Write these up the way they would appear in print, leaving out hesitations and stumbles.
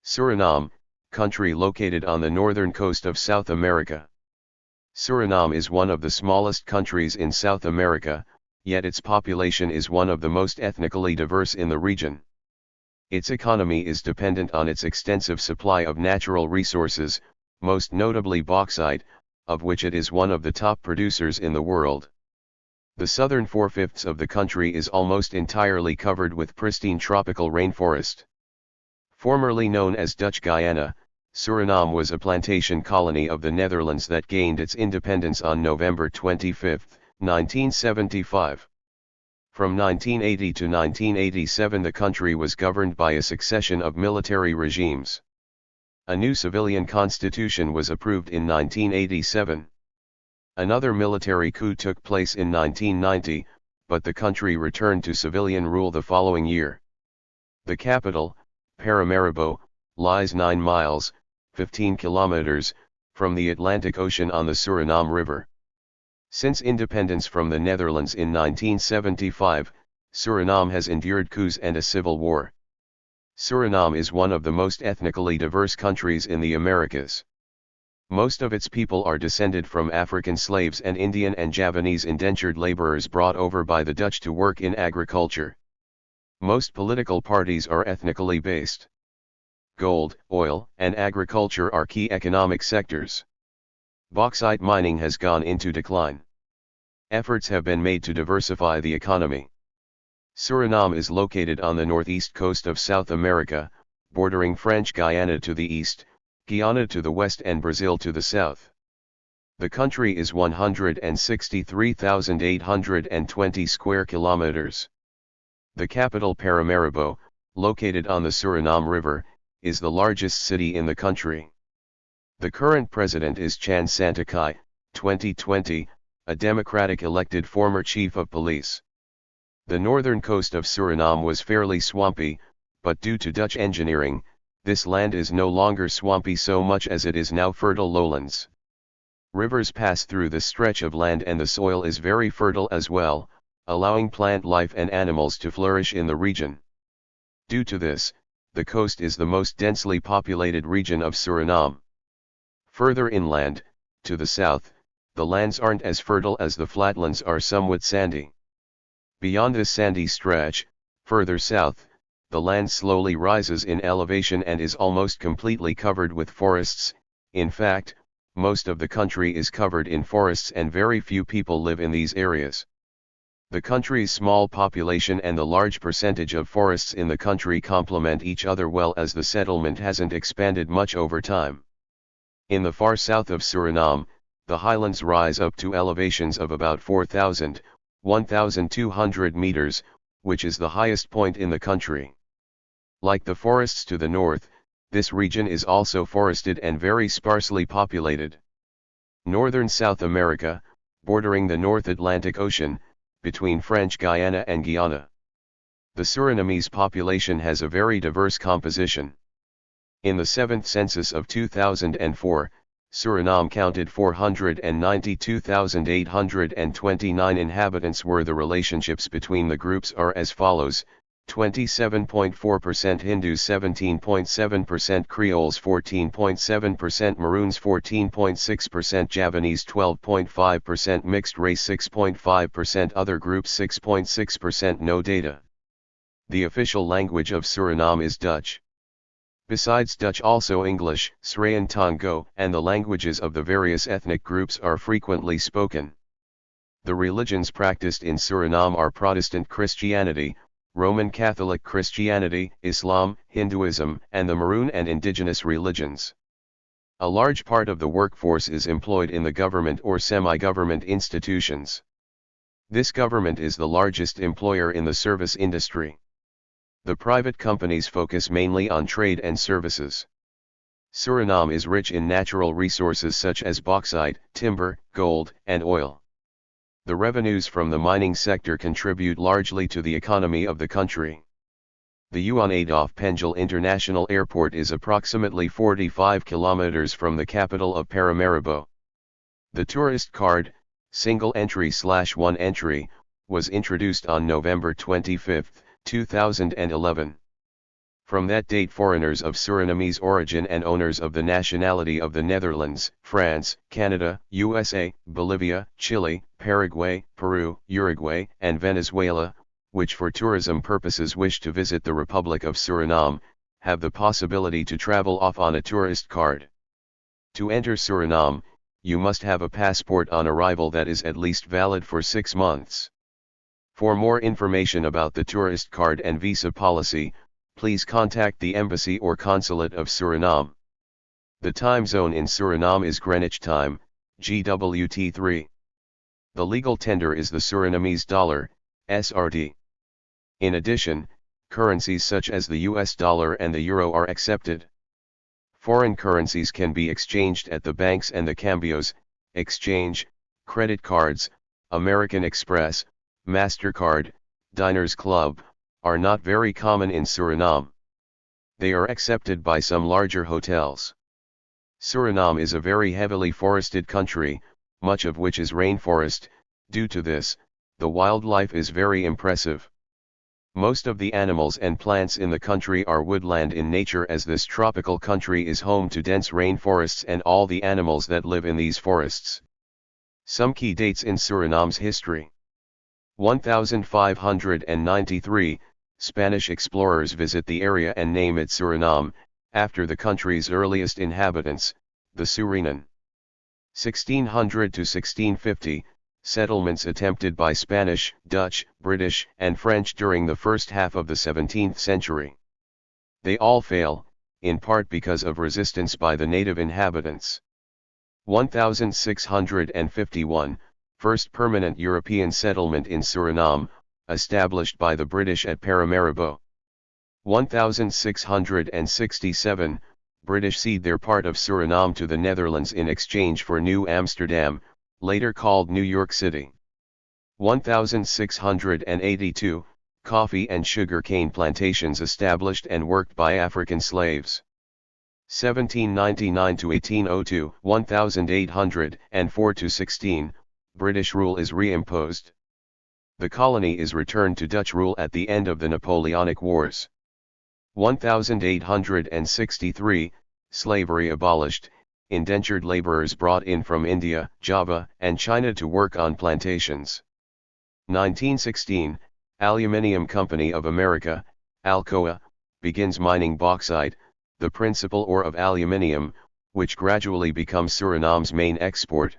Suriname, country located on the northern coast of South America. Suriname is one of the smallest countries in South America, yet its population is one of the most ethnically diverse in the region. Its economy is dependent on its extensive supply of natural resources, most notably bauxite, of which it is one of the top producers in the world. The southern 4/5 of the country is almost entirely covered with pristine tropical rainforest. Formerly known as Dutch Guyana, Suriname was a plantation colony of the Netherlands that gained its independence on November 25, 1975. From 1980 to 1987 the country was governed by a succession of military regimes. A new civilian constitution was approved in 1987. Another military coup took place in 1990, but the country returned to civilian rule the following year. The capital, Paramaribo, lies 9 miles, 15 kilometers, from the Atlantic Ocean on the Suriname River. Since independence from the Netherlands in 1975, Suriname has endured coups and a civil war. Suriname is one of the most ethnically diverse countries in the Americas. Most of its people are descended from African slaves and Indian and Javanese indentured laborers brought over by the Dutch to work in agriculture. Most political parties are ethnically based. Gold, oil, and agriculture are key economic sectors. Bauxite mining has gone into decline. Efforts have been made to diversify the economy. Suriname is located on the northeast coast of South America, bordering French Guiana to the east, Guyana to the west and Brazil to the south. The country is 163,820 square kilometers. The capital Paramaribo, located on the Suriname River, is the largest city in the country. The current president is Chan Santakai, 2020, a Democratic-elected former chief of police. The northern coast of Suriname was fairly swampy, but due to Dutch engineering, this land is no longer swampy so much as it is now fertile lowlands. Rivers pass through this stretch of land and the soil is very fertile as well, allowing plant life and animals to flourish in the region. Due to this, the coast is the most densely populated region of Suriname. Further inland, to the south, the lands aren't as fertile as the flatlands are somewhat sandy. Beyond this sandy stretch, further south, the land slowly rises in elevation and is almost completely covered with forests. In fact, most of the country is covered in forests and very few people live in these areas. The country's small population and the large percentage of forests in the country complement each other well as the settlement hasn't expanded much over time. In the far south of Suriname, the highlands rise up to elevations of about 4,000, 1,200 meters, which is the highest point in the country. Like the forests to the north, this region is also forested and very sparsely populated. Northern South America, bordering the North Atlantic Ocean, between French Guiana and Guyana. The Surinamese population has a very diverse composition. In the 7th census of 2004, Suriname counted 492,829 inhabitants where the relationships between the groups are as follows: 27.4% Hindus, 17.7% Creoles, 14.7% Maroons, 14.6% Javanese, 12.5% mixed race, 6.5% other groups, 6.6% no data. The official language of Suriname is Dutch. Besides Dutch, also English, Sranang Tongo, and the languages of the various ethnic groups are frequently spoken. The religions practiced in Suriname are Protestant Christianity, Roman Catholic Christianity, Islam, Hinduism, and the Maroon and indigenous religions. A large part of the workforce is employed in the government or semi-government institutions. This government is the largest employer in the service industry. The private companies focus mainly on trade and services. Suriname is rich in natural resources such as bauxite, timber, gold, and oil. The revenues from the mining sector contribute largely to the economy of the country. The Yuan Adolf Pengel International Airport is approximately 45 kilometers from the capital of Paramaribo. The tourist card, single entry/one entry, was introduced on November 25, 2011. From that date foreigners of Surinamese origin and owners of the nationality of the Netherlands, France, Canada, USA, Bolivia, Chile, Paraguay, Peru, Uruguay, and Venezuela, which for tourism purposes wish to visit the Republic of Suriname, have the possibility to travel off on a tourist card. To enter Suriname, you must have a passport on arrival that is at least valid for 6 months. For more information about the tourist card and visa policy, please contact the Embassy or Consulate of Suriname. The time zone in Suriname is Greenwich Time, GWT3. The legal tender is the Surinamese dollar, SRD. In addition, currencies such as the US dollar and the euro are accepted. Foreign currencies can be exchanged at the banks and the cambios, exchange, credit cards, American Express, MasterCard, Diners Club, are not very common in Suriname. They are accepted by some larger hotels. Suriname is a very heavily forested country, much of which is rainforest. Due to this, the wildlife is very impressive. Most of the animals and plants in the country are woodland in nature, as this tropical country is home to dense rainforests and all the animals that live in these forests. Some key dates in Suriname's history. 1593, Spanish explorers visit the area and name it Suriname, after the country's earliest inhabitants, the Suriname. 1600 to 1650, settlements attempted by Spanish, Dutch, British, and French during the first half of the 17th century. They all fail, in part because of resistance by the native inhabitants. 1651, first permanent European settlement in Suriname, established by the British at Paramaribo. 1667, British cede their part of Suriname to the Netherlands in exchange for New Amsterdam, later called New York City. 1682, coffee and sugar cane plantations established and worked by African slaves. 1799 to 1802, 1804 to 16, British rule is reimposed. The colony is returned to Dutch rule at the end of the Napoleonic Wars. 1863, slavery abolished, indentured laborers brought in from India, Java, and China to work on plantations. 1916, Aluminium Company of America, Alcoa, begins mining bauxite, the principal ore of aluminium, which gradually becomes Suriname's main export.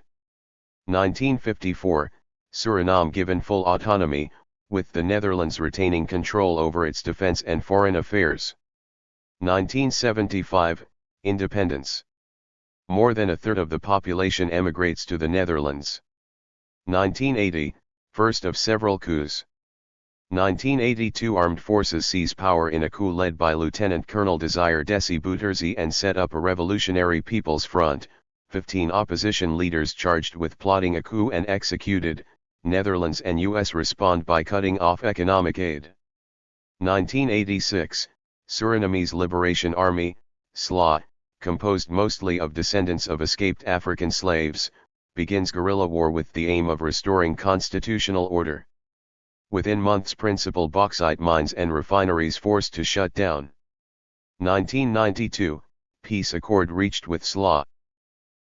1954, Suriname given full autonomy, with the Netherlands retaining control over its defense and foreign affairs. 1975, independence. More than a third of the population emigrates to the Netherlands. 1980, first of several coups. 1982, armed forces seize power in a coup led by Lieutenant Colonel Desire Desi Bouterse and set up a revolutionary People's Front, 15 opposition leaders charged with plotting a coup and executed. Netherlands and US respond by cutting off economic aid. 1986, Surinamese Liberation Army, SLA, composed mostly of descendants of escaped African slaves, begins guerrilla war with the aim of restoring constitutional order. Within months, principal bauxite mines and refineries forced to shut down. 1992, peace accord reached with SLA.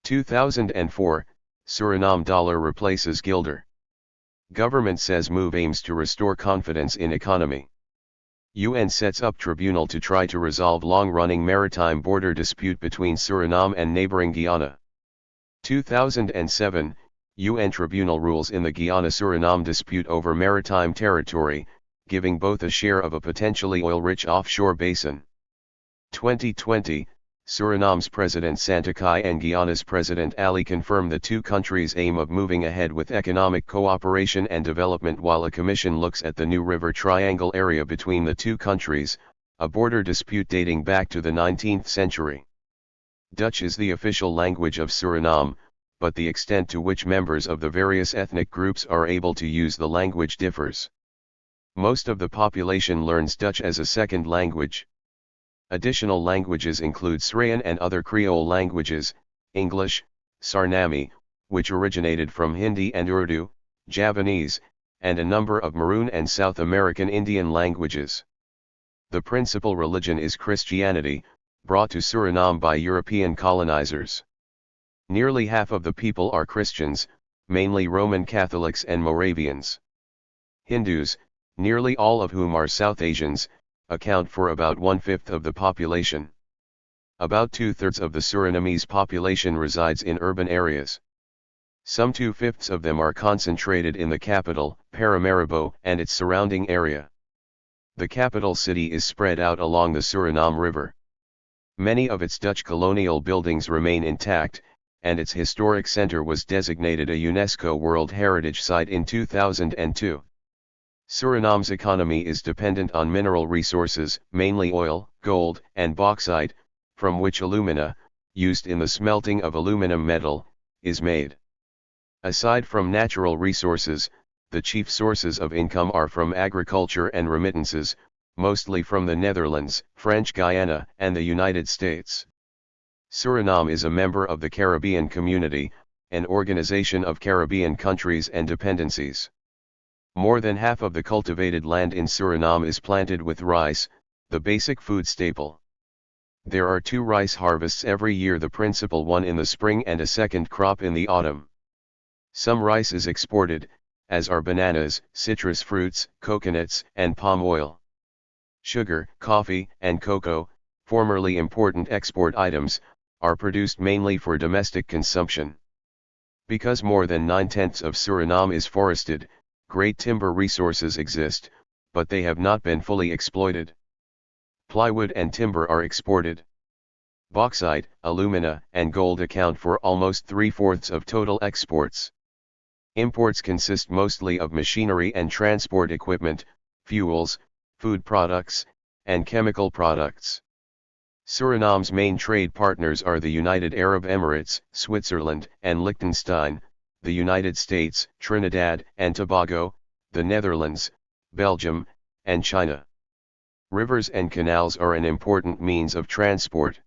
2004, Suriname dollar replaces guilder. Government says move aims to restore confidence in economy. UN sets up tribunal to try to resolve long-running maritime border dispute between Suriname and neighboring Guyana. 2007, UN tribunal rules in the Guyana-Suriname dispute over maritime territory, giving both a share of a potentially oil-rich offshore basin. 2020, Suriname's President Santokai and Guyana's President Ali confirm the two countries' aim of moving ahead with economic cooperation and development while a commission looks at the New River Triangle area between the two countries, a border dispute dating back to the 19th century. Dutch is the official language of Suriname, but the extent to which members of the various ethnic groups are able to use the language differs. Most of the population learns Dutch as a second language. Additional languages include Sranan and other Creole languages, English, Sarnami, which originated from Hindi and Urdu, Javanese, and a number of Maroon and South American Indian languages. The principal religion is Christianity, brought to Suriname by European colonizers. Nearly half of the people are Christians, mainly Roman Catholics and Moravians. Hindus, nearly all of whom are South Asians, account for about 1/5 of the population. About 2/3 of the Surinamese population resides in urban areas. Some 2/5 of them are concentrated in the capital, Paramaribo, and its surrounding area. The capital city is spread out along the Suriname River. Many of its Dutch colonial buildings remain intact, and its historic center was designated a UNESCO World Heritage Site in 2002. Suriname's economy is dependent on mineral resources, mainly oil, gold, and bauxite, from which alumina, used in the smelting of aluminum metal, is made. Aside from natural resources, the chief sources of income are from agriculture and remittances, mostly from the Netherlands, French Guiana, and the United States. Suriname is a member of the Caribbean Community, an organization of Caribbean countries and dependencies. More than half of the cultivated land in Suriname is planted with rice, the basic food staple. There are 2 rice harvests every year, the principal one in the spring and a second crop in the autumn. Some rice is exported, as are bananas, citrus fruits, coconuts, and palm oil. Sugar, coffee, and cocoa, formerly important export items, are produced mainly for domestic consumption. Because more than 9/10 of Suriname is forested, great timber resources exist, but they have not been fully exploited. Plywood and timber are exported. Bauxite, alumina, and gold account for almost 3/4 of total exports. Imports consist mostly of machinery and transport equipment, fuels, food products, and chemical products. Suriname's main trade partners are the United Arab Emirates, Switzerland, and Liechtenstein, the United States, Trinidad and Tobago, the Netherlands, Belgium, and China. Rivers and canals are an important means of transport.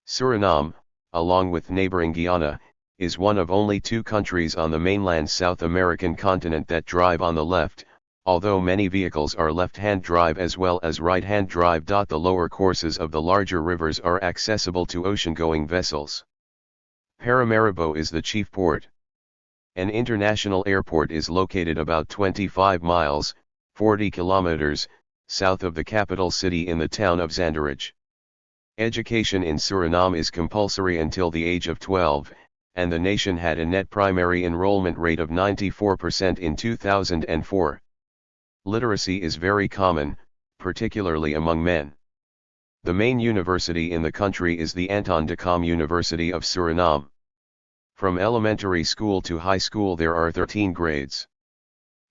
Suriname, along with neighboring Guyana, is one of only 2 countries on the mainland South American continent that drive on the left, although many vehicles are left-hand drive as well as right-hand drive. The lower courses of the larger rivers are accessible to ocean-going vessels. Paramaribo is the chief port. An international airport is located about 25 miles, 40 kilometers, south of the capital city in the town of Zanderij. Education in Suriname is compulsory until the age of 12, and the nation had a net primary enrollment rate of 94% in 2004. Literacy is very common, particularly among men. The main university in the country is the Anton de Kom University of Suriname. From elementary school to high school there are 13 grades.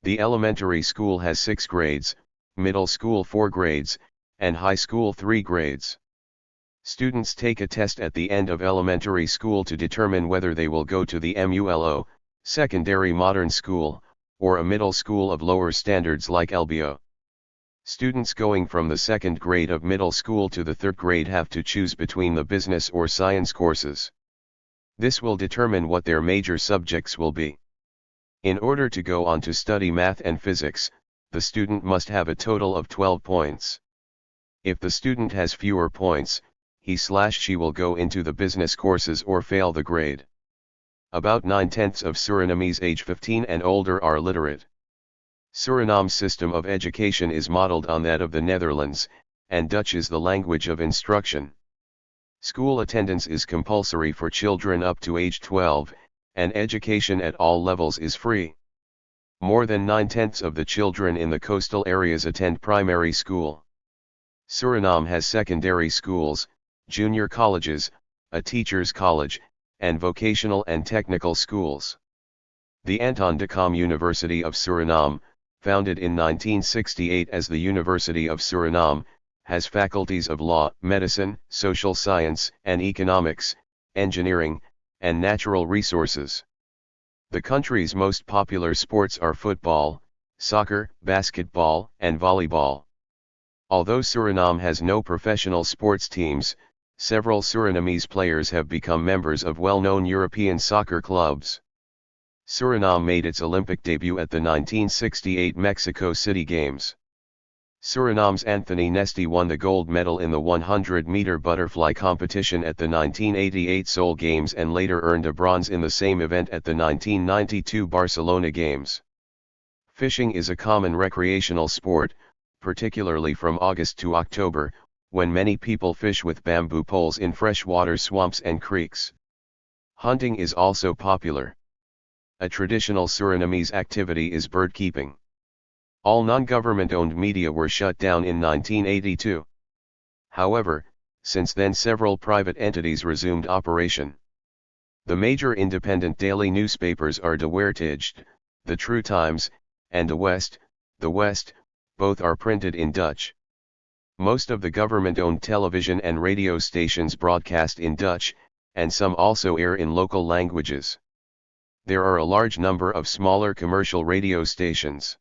The elementary school has 6 grades, middle school 4 grades, and high school 3 grades. Students take a test at the end of elementary school to determine whether they will go to the MULO, secondary modern school, or a middle school of lower standards like LBO. Students going from the 2nd grade of middle school to the 3rd grade have to choose between the business or science courses. This will determine what their major subjects will be. In order to go on to study math and physics, the student must have a total of 12 points. If the student has fewer points, he/she will go into the business courses or fail the grade. About 9/10 of Surinamese age 15 and older are literate. Suriname's system of education is modeled on that of the Netherlands, and Dutch is the language of instruction. School attendance is compulsory for children up to age 12, and education at all levels is free. More than 9/10 of the children in the coastal areas attend primary school. Suriname has secondary schools, junior colleges, a teachers' college, and vocational and technical schools. The Anton de Kom University of Suriname, founded in 1968 as the University of Suriname, has faculties of law, medicine, social science, and economics, engineering, and natural resources. The country's most popular sports are football, soccer, basketball, and volleyball. Although Suriname has no professional sports teams, several Surinamese players have become members of well-known European soccer clubs. Suriname made its Olympic debut at the 1968 Mexico City Games. Suriname's Anthony Nesty won the gold medal in the 100-meter butterfly competition at the 1988 Seoul Games and later earned a bronze in the same event at the 1992 Barcelona Games. Fishing is a common recreational sport, particularly from August to October, when many people fish with bamboo poles in freshwater swamps and creeks. Hunting is also popular. A traditional Surinamese activity is bird keeping. All non-government-owned media were shut down in 1982. However, since then several private entities resumed operation. The major independent daily newspapers are De Waartigheid, The True Times, and De West, The West, both are printed in Dutch. Most of the government-owned television and radio stations broadcast in Dutch, and some also air in local languages. There are a large number of smaller commercial radio stations.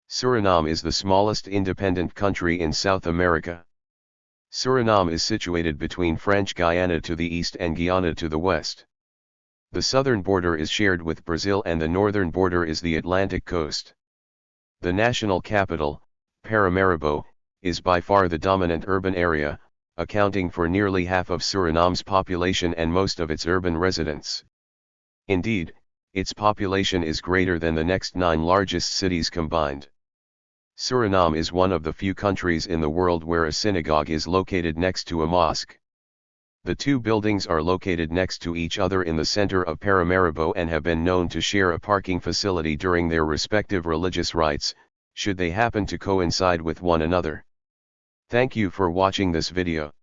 Suriname is the smallest independent country in South America. Suriname is situated between French Guiana to the east and Guyana to the west. The southern border is shared with Brazil and the northern border is the Atlantic coast. The national capital, Paramaribo, is by far the dominant urban area, accounting for nearly half of Suriname's population and most of its urban residents. Indeed, its population is greater than the next 9 largest cities combined. Suriname is one of the few countries in the world where a synagogue is located next to a mosque. The two buildings are located next to each other in the center of Paramaribo and have been known to share a parking facility during their respective religious rites, should they happen to coincide with one another. Thank you for watching this video.